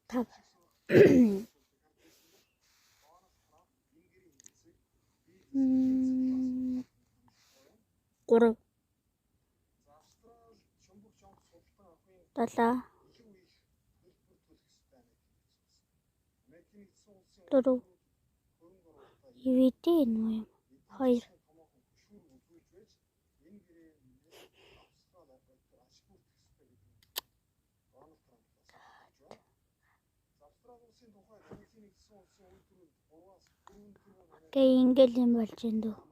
Тав. 3 7 4 Ивэдэ энэ юм 2 Окей, ингээл юм болж байна дөө.